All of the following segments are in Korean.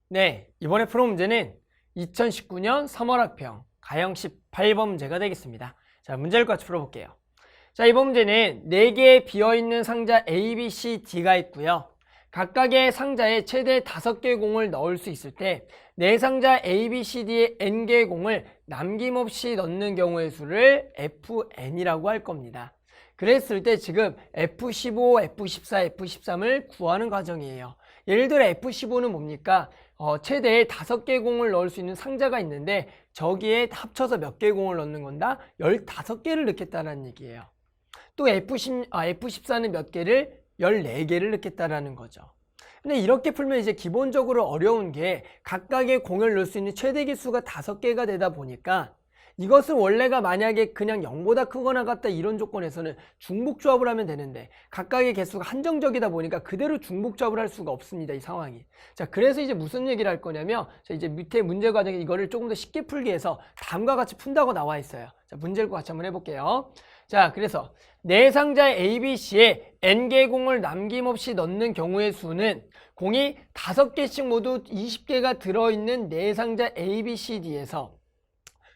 네, 이번에 풀어 문제는 2019년 3월 학평 가형 18번 문제가 되겠습니다. 자, 문제를 같이 풀어볼게요. 자, 이번 문제는 4개의 비어있는 상자 A, B, C, D가 있고요. 각각의 상자에 최대 5개의 공을 넣을 수 있을 때 네 상자 A, B, C, D에 N개의 공을 남김없이 넣는 경우의 수를 FN이라고 할 겁니다. 그랬을 때 지금 F15, F14, F13을 구하는 과정이에요. 예를 들어 F15는 뭡니까? 최대 5개의 공을 넣을 수 있는 상자가 있는데 저기에 합쳐서 몇 개의 공을 넣는 건다? 15개를 넣겠다는 얘기예요. 또 F14는 몇 개를? 14개를 넣겠다라는 거죠. 근데 이렇게 풀면 이제 기본적으로 어려운 게 각각의 공을 넣을 수 있는 최대 개수가 5개가 되다 보니까 이것은 원래가 만약에 그냥 0보다 크거나 같다 이런 조건에서는 중복조합을 하면 되는데 각각의 개수가 한정적이다 보니까 그대로 중복조합을 할 수가 없습니다. 이 상황이. 자, 그래서 이제 무슨 얘기를 할 거냐면 자, 이제 밑에 문제 과정에 이거를 조금 더 쉽게 풀기 위해서 다음과 같이 푼다고 나와 있어요. 자, 문제를 같이 한번 해볼게요. 자, 그래서 네 상자의 A, B, C에 N개의 공을 남김없이 넣는 경우의 수는 공이 5개씩 모두 20개가 들어있는 네 상자 A, B, C, D에서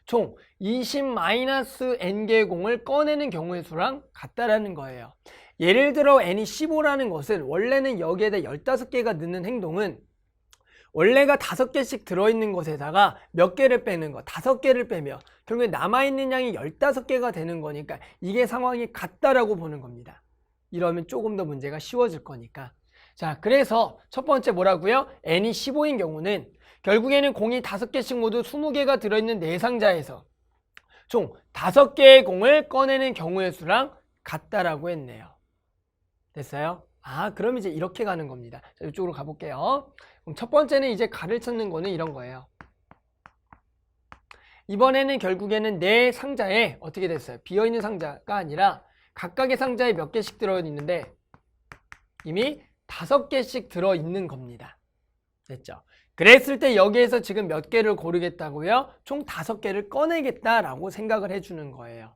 총 20-n개의 공을 꺼내는 경우의 수랑 같다라는 거예요. 예를 들어 n이 15라는 것은 원래는 여기에다 15개가 넣는 행동은 원래가 5개씩 들어있는 것에다가 몇 개를 빼는 거, 5개를 빼면 결국에 남아있는 양이 15개가 되는 거니까 이게 상황이 같다라고 보는 겁니다. 이러면 조금 더 문제가 쉬워질 거니까. 자, 그래서 첫 번째 뭐라고요? n이 15인 경우는 결국에는 공이 5개씩 모두 20개가 들어있는 네 상자에서 총 5개의 공을 꺼내는 경우의 수랑 같다라고 했네요. 됐어요? 아, 그럼 이제 이렇게 가는 겁니다. 자, 이쪽으로 가볼게요. 그럼 첫 번째는 이제 가를 찾는 거는 이런 거예요. 이번에는 결국에는 내 상자에 어떻게 됐어요? 비어있는 상자가 아니라 각각의 상자에 몇 개씩 들어있는데 이미 5개씩 들어있는 겁니다. 됐죠? 그랬을 때 여기에서 지금 몇 개를 고르겠다고요? 총 5개를 꺼내겠다라고 생각을 해주는 거예요.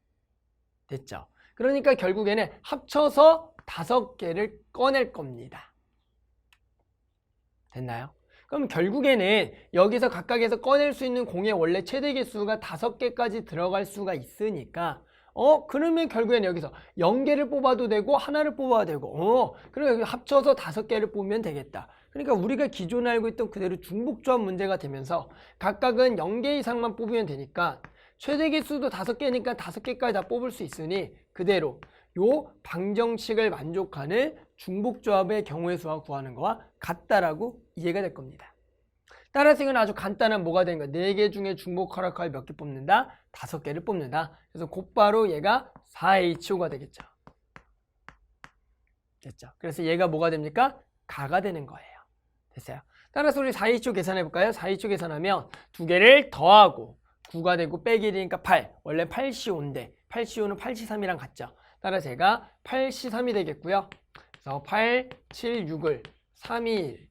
됐죠? 그러니까 결국에는 합쳐서 5개를 꺼낼 겁니다. 됐나요? 그럼 결국에는 여기서 각각에서 꺼낼 수 있는 공의 원래 최대 개수가 5개까지 들어갈 수가 있으니까 그러면 결국에는 여기서 0개를 뽑아도 되고 하나를 뽑아도 되고 그럼 여기 합쳐서 5개를 뽑으면 되겠다. 그러니까 우리가 기존에 알고 있던 그대로 중복조합 문제가 되면서 각각은 0개 이상만 뽑으면 되니까 최대 개수도 5개니까 5개까지 다 뽑을 수 있으니 그대로 요 방정식을 만족하는 중복조합의 경우의 수와 구하는 거와 같다라고 이해가 될 겁니다. 따라서 이건 아주 간단한 뭐가 되는 거야? 4개 중에 중복 허락하여 몇 개 뽑는다? 5개를 뽑는다. 그래서 곧바로 얘가 4HO가 되겠죠. 됐죠? 그래서 얘가 뭐가 됩니까? 가가 되는 거예요. 됐어요? 따라서 우리 4HO 계산해 볼까요? 4HO 계산하면 2개를 더하고 9가 되고 빼기 1이니까 8. 원래 8CO5인데 8CO5는 8C3이랑 같죠. 따라서 얘가 8C3이 되겠고요. 그래서 8, 7, 6을 3, 2, 1.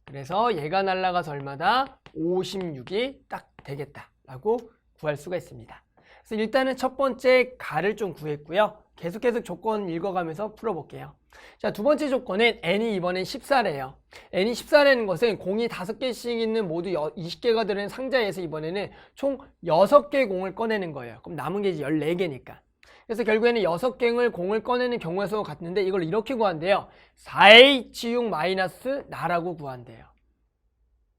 그래서 얘가 날라가서 얼마다? 56이 딱 되겠다라고 구할 수가 있습니다. 그래서 일단은 첫 번째 가를 좀 구했고요. 계속 조건 읽어가면서 풀어볼게요. 자, 두 번째 조건은 n이 이번엔 14래요. n이 14라는 것은 공이 5개씩 있는 모두 20개가 들어있는 상자에서 이번에는 총 6개의 공을 꺼내는 거예요. 그럼 남은 게 이제 14개니까. 그래서 결국에는 6개의 공을 꺼내는 경우의 수가 같은데 이걸 이렇게 구한대요. 4H6 나라고 구한대요.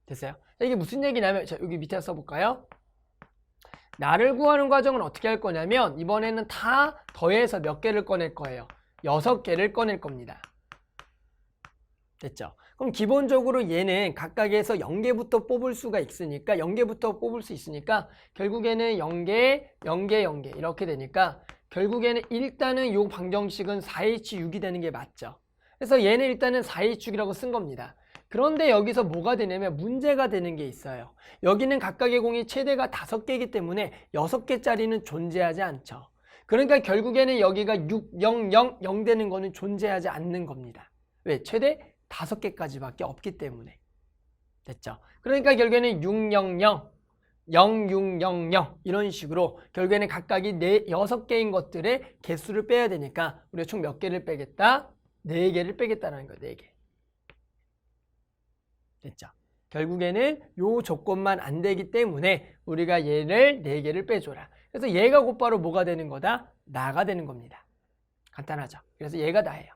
됐어요? 자, 이게 무슨 얘기냐면 자, 여기 밑에 써볼까요? 나를 구하는 과정은 어떻게 할 거냐면 이번에는 다 더해서 몇 개를 꺼낼 거예요. 6개를 꺼낼 겁니다. 됐죠? 그럼 기본적으로 얘는 각각에서 0개부터 뽑을 수가 있으니까 0개부터 뽑을 수 있으니까 결국에는 0개, 0개, 0개 이렇게 되니까 결국에는 일단은 이 방정식은 4H6이 되는 게 맞죠. 그래서 얘는 일단은 4H6이라고 쓴 겁니다. 그런데 여기서 뭐가 되냐면 문제가 되는 게 있어요. 여기는 각각의 공이 최대가 5개이기 때문에 6개짜리는 존재하지 않죠. 그러니까 결국에는 여기가 6, 0, 0, 0 되는 거는 존재하지 않는 겁니다. 왜? 최대 5개까지밖에 없기 때문에. 됐죠? 그러니까 결국에는 6, 0, 0, 0, 6, 0, 0 이런 식으로 결국에는 각각이 6개인 것들의 개수를 빼야 되니까 우리가 총 몇 개를 빼겠다? 4개를 빼겠다는 거예요. 4개. 됐죠? 결국에는 요 조건만 안 되기 때문에 우리가 얘를 4개를 빼줘라. 그래서 얘가 곧바로 뭐가 되는 거다? 나가 되는 겁니다. 간단하죠? 그래서 얘가 나예요.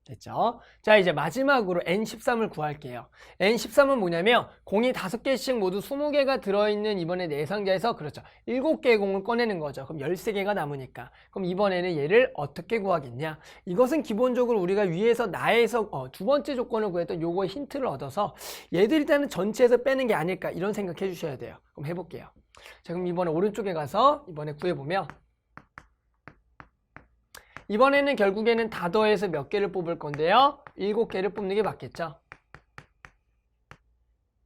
됐죠? 자, 이제 마지막으로 N13을 구할게요. N13은 뭐냐면 공이 5개씩 모두 20개가 들어있는 이번에 네 상자에서 그렇죠. 7개의 공을 꺼내는 거죠. 그럼 13개가 남으니까. 그럼 이번에는 얘를 어떻게 구하겠냐? 이것은 기본적으로 우리가 위에서 나에서 두 번째 조건을 구했던 요거의 힌트를 얻어서 얘들 일단은 전체에서 빼는 게 아닐까 이런 생각해 주셔야 돼요. 그럼 해볼게요. 자, 그럼 이번에 오른쪽에 가서 이번에 구해보면 이번에는 결국에는 다 더해서 몇 개를 뽑을 건데요? 7개를 뽑는 게 맞겠죠?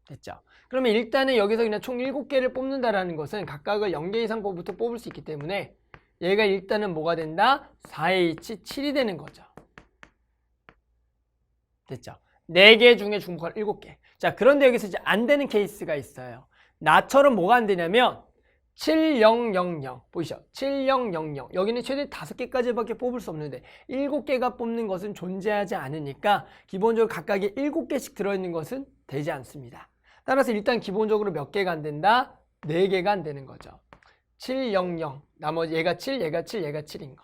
됐죠? 그러면 일단은 여기서 그냥 총 7개를 뽑는다라는 것은 각각을 0개 이상부터 뽑을 수 있기 때문에 얘가 일단은 뭐가 된다? 4H7이 되는 거죠. 됐죠? 4개 중에 중복할 7개. 자, 그런데 여기서 이제 안 되는 케이스가 있어요. 나처럼 뭐가 안 되냐면 7000 보이시죠? 7000 여기는 최대 5개까지밖에 뽑을 수 없는데 7개가 뽑는 것은 존재하지 않으니까 기본적으로 각각에 7개씩 들어있는 것은 되지 않습니다. 따라서 일단 기본적으로 몇 개가 안 된다? 4개가 안 되는 거죠. 700 나머지 얘가 7, 얘가 7, 얘가 7인 거.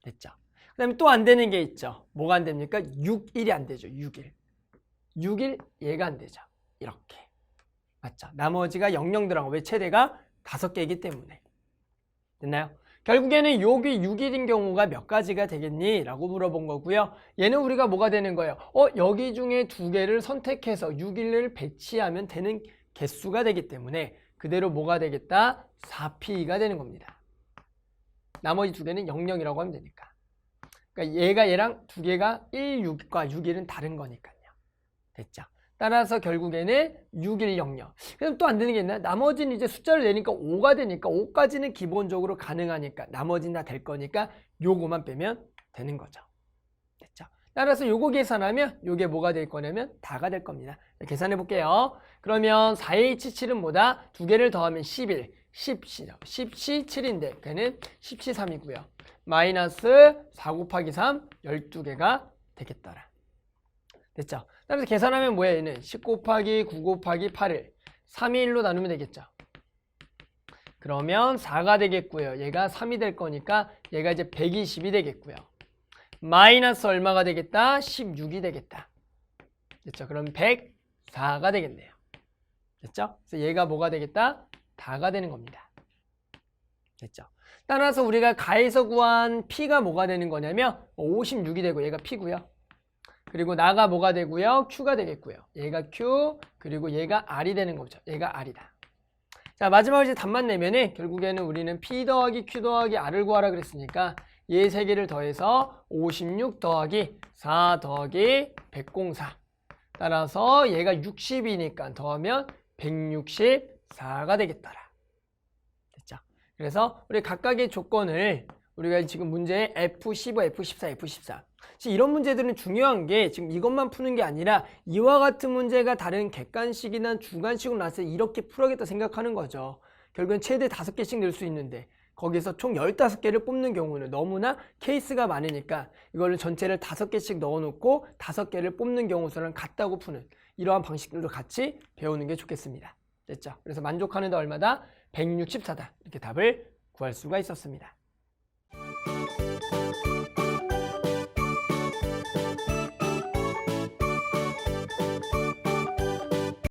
됐죠? 그 다음에 또 안 되는 게 있죠. 뭐가 안 됩니까? 61이 안 되죠. 61 얘가 안 되죠. 이렇게 맞죠? 나머지가 00 들어가고 왜 최대가 5개이기 때문에. 됐나요? 결국에는 여기 6일인 경우가 몇 가지가 되겠니? 라고 물어본 거고요. 얘는 우리가 뭐가 되는 거예요? 여기 중에 2개를 선택해서 6일을 배치하면 되는 개수가 되기 때문에 그대로 뭐가 되겠다? 4P가 되는 겁니다. 나머지 2개는 00이라고 하면 되니까. 그러니까 얘가 얘랑 2개가 1, 6과 6일은 다른 거니까요. 됐죠? 따라서 결국에는 6100. 그럼 또 안 되는 게 있나요? 나머지는 이제 숫자를 내니까 5가 되니까 5까지는 기본적으로 가능하니까 나머지는 다 될 거니까 요거만 빼면 되는 거죠. 됐죠? 따라서 요거 계산하면 요게 뭐가 될 거냐면 다가 될 겁니다. 계산해 볼게요. 그러면 4H7은 뭐다? 2개를 더하면 11, 10C죠. 10C 7인데 걔는 10C 3이고요. 마이너스 4 곱하기 3, 12개가 되겠더라. 됐죠? 따라서 계산하면 뭐야 얘는 10 곱하기 9 곱하기 8을 3이 1로 나누면 되겠죠? 그러면 4가 되겠고요. 얘가 3이 될 거니까 얘가 이제 120이 되겠고요. 마이너스 얼마가 되겠다? 16이 되겠다. 됐죠? 그럼 104가 되겠네요. 됐죠? 그래서 얘가 뭐가 되겠다? 다가 되는 겁니다. 됐죠? 따라서 우리가 가에서 구한 P가 뭐가 되는 거냐면 56이 되고 얘가 P고요. 그리고 나가 뭐가 되고요? Q가 되겠고요. 얘가 Q, 그리고 얘가 R이 되는 거죠. 얘가 R이다. 자, 마지막으로 이제 답만 내면은 결국에는 우리는 P 더하기 Q 더하기 R을 구하라 그랬으니까 얘 3개를 더해서 56 더하기 4 더하기 104. 따라서 얘가 60이니까 더하면 164가 되겠더라. 됐죠? 그래서 우리 각각의 조건을 우리가 지금 문제에 F15, F14, F14 이런 문제들은 중요한 게 지금 이것만 푸는 게 아니라 이와 같은 문제가 다른 객관식이나 주관식으로 나왔을 때 이렇게 풀어야겠다 생각하는 거죠. 결국엔 최대 5개씩 낼 수 있는데 거기서 총 15개를 뽑는 경우는 너무나 케이스가 많으니까 이거를 전체를 5개씩 넣어놓고 5개를 뽑는 경우 수랑 같다고 푸는 이러한 방식들도 같이 배우는 게 좋겠습니다. 됐죠? 그래서 만족하는 데 얼마다? 164다. 이렇게 답을 구할 수가 있었습니다.